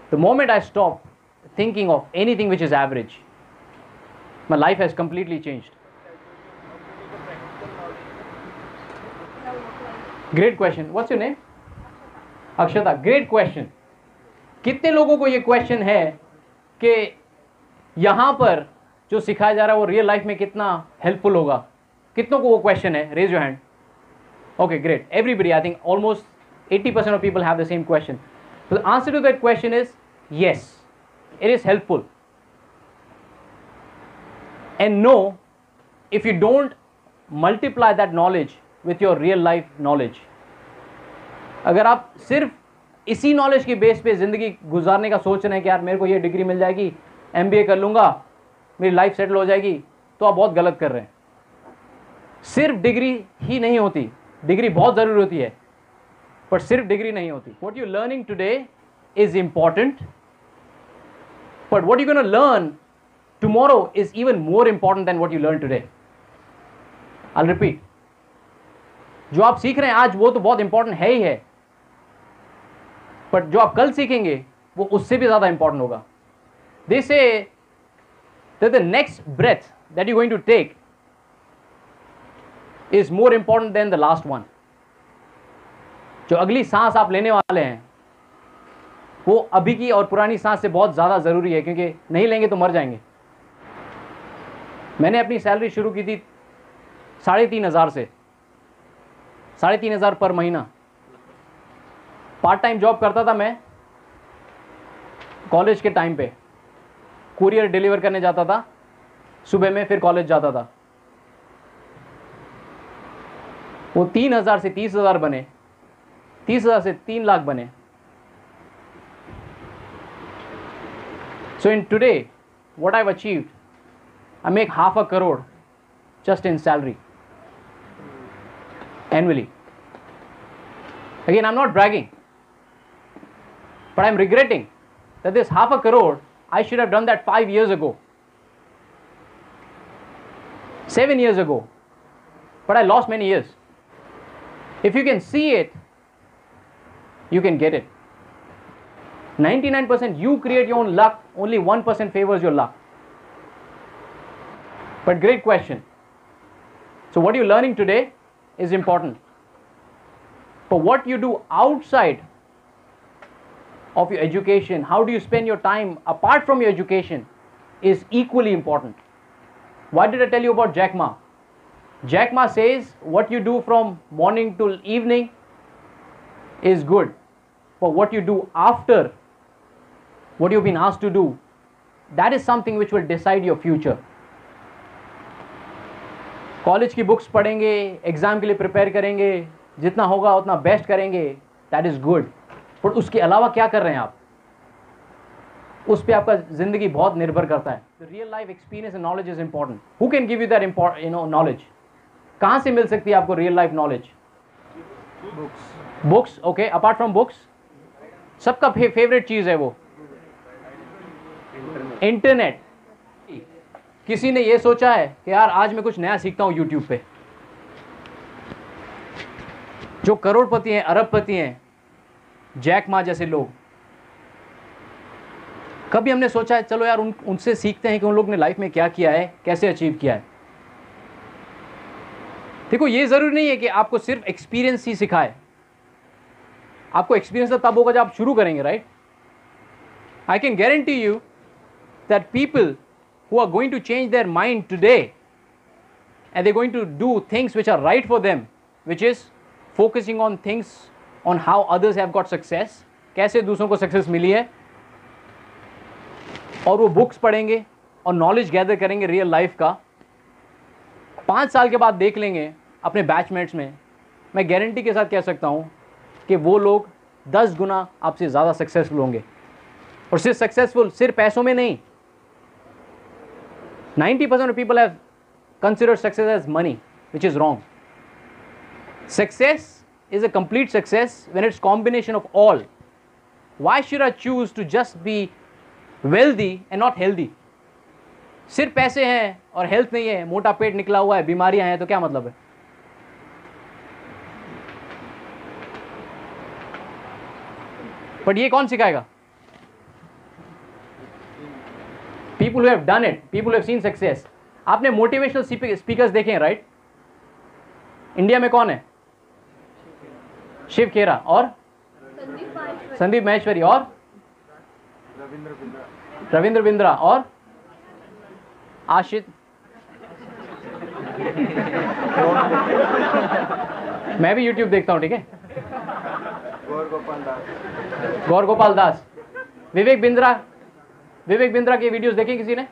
The moment I stop thinking of anything which is average, my life has completely changed. Great question. What's your name? Akshata. Great question. कितने लोगों को ये question है कि यहाँ पर जो सिखाया जा रहा है वो रियल लाइफ में कितना हेल्पफुल होगा? कितनों को वो क्वेश्चन है? Raise your hand. Okay, great. Everybody, I think almost 80% of people have the same question. So the answer to that question is yes, it is helpful. And no, if you don't multiply that knowledge with your real life knowledge, अगर आप सिर्फ इसी knowledge के base पे ज़िंदगी गुजारने का सोच रहे हैं कि यार मेरे को ये डिग्री मिल जाएगी, MBA कर लूँगा, मेरी लाइफ सेटल हो जाएगी, तो आप बहुत गलत कर रहे हैं. सिर्फ डिग्री ही नहीं होती, डिग्री बहुत ज़रूरी होती है, पर सिर्फ डिग्री नहीं होती. What you're learning today is important, but what you're going to learn tomorrow is even more important than what you learned today. I'll repeat. जो आप सीख रहे हैं आज वो तो बहुत इंपॉर्टेंट है ही है, बट जो आप कल सीखेंगे वो उससे भी ज़्यादा इंपॉर्टेंट होगा. They say that the next breath that you're going to take is more important than the last one. जो अगली सांस आप लेने वाले हैं वो अभी की और पुरानी सांस से बहुत ज़्यादा ज़रूरी है, क्योंकि नहीं लेंगे तो मर जाएंगे. मैंने अपनी सैलरी शुरू की थी 3,500 से, 3,500 पर महीना. पार्ट टाइम जॉब करता था मैं कॉलेज के टाइम पे, कुरियर डिलीवर करने जाता था सुबह में, फिर कॉलेज जाता था. वो 3,000 से 30,000 बने, 30,000 से 3 लाख बने. So in today, what I've achieved, I make $500 million just in salary annually. Again, I'm not bragging, but I'm regretting that this $500 million, I should have done that 5 years ago, 7 years ago, but I lost many years. If you can see it, you can get it. 99% you create your own luck, only 1% favors your luck. But great question. So what you're learning today is important. But what you do outside of your education, how do you spend your time apart from your education, is equally important. Why did I tell you about Jack Ma? Jack Ma says what you do from morning till evening is good, but what you do after what you've been asked to do, that is something which will decide your future. College की books पढ़ेंगे, exam के लिए prepare करेंगे, जितना होगा उतना best करेंगे, that is good, पर उसके अलावा क्या कर रहे हैं आप, उस पर आपका ज़िंदगी बहुत निर्भर करता है. Real life experience and knowledge is important. Who can give you that knowledge? कहाँ से मिल सकती है आपको real life knowledge? Books. Okay, apart from books सबका फेवरेट चीज़ है वो इंटरनेट. किसी ने ये सोचा है कि यार आज मैं कुछ नया सीखता हूँ यूट्यूब पे? जो करोड़पति हैं, अरबपति हैं, जैक मा जैसे लोग, कभी हमने सोचा है चलो यार उनसे सीखते हैं कि उन लोग ने लाइफ में क्या किया है, कैसे अचीव किया है? देखो, ये ज़रूरी नहीं है कि आपको सिर्फ एक्सपीरियंस ही सिखाए. आपको एक्सपीरियंस तो तब होगा जब आप शुरू करेंगे, right? I can guarantee you that people who are going to change their mind today and they're going to do things which are right for them, which is focusing on things on how others have got success, कैसे दूसरों को success मिली है, और वो books पढ़ेंगे और knowledge gather करेंगे real life का. 5 साल के बाद देख लेंगे अपने बैचमेट्स में, मैं गारंटी के साथ कह सकता हूँ कि वो लोग 10 गुना आपसे ज़्यादा सक्सेसफुल होंगे. और सिर्फ सक्सेसफुल सिर्फ पैसों में नहीं. 90% of people have considered success as money, which is wrong. Success is a complete success when it's combination of all. Why should I choose to just be wealthy and not healthy? सिर्फ पैसे हैं और health नहीं है, मोटा पेट निकला हुआ है, बीमारियां हैं, तो क्या मतलब है? बट ये कौन सिखाएगा? people who have done it, people who have seen success. आपने मोटिवेशनल स्पीकर्स देखे हैं, राइट? इंडिया में कौन है? शिव खेरा और संदीप महेश्वरी और रविंद्र बिंद्रा और आशित मैं भी YouTube देखता हूं, ठीक है? गौर गोपाल दास, विवेक बिंद्रा के वीडियोस देखे किसी ने?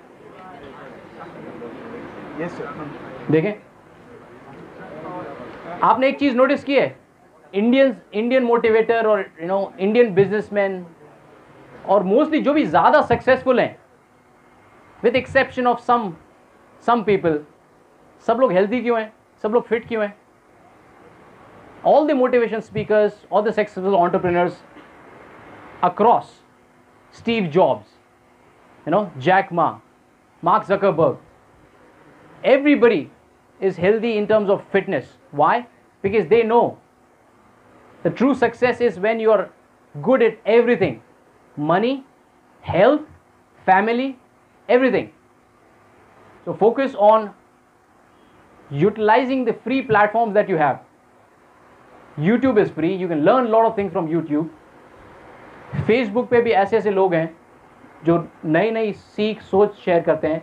Yes sir. देखें? आपने एक चीज नोटिस की है, इंडियन मोटिवेटर और इंडियन बिजनेसमैन और मोस्टली जो भी ज्यादा सक्सेसफुल हैं, with exception of some people, सब लोग हेल्थी क्यों हैं? सब लोग फिट क्यों हैं? All the motivation speakers, all the successful entrepreneurs across, Steve Jobs, Jack Ma, Mark Zuckerberg, everybody is healthy in terms of fitness. Why? Because they know the true success is when you are good at everything: money, health, family, everything. So focus on utilizing the free platforms that you have. YouTube is free, you can learn a lot of things from YouTube. Facebook पे भी ऐसे ऐसे लोग हैं जो नई नई सीख सोच शेयर करते हैं।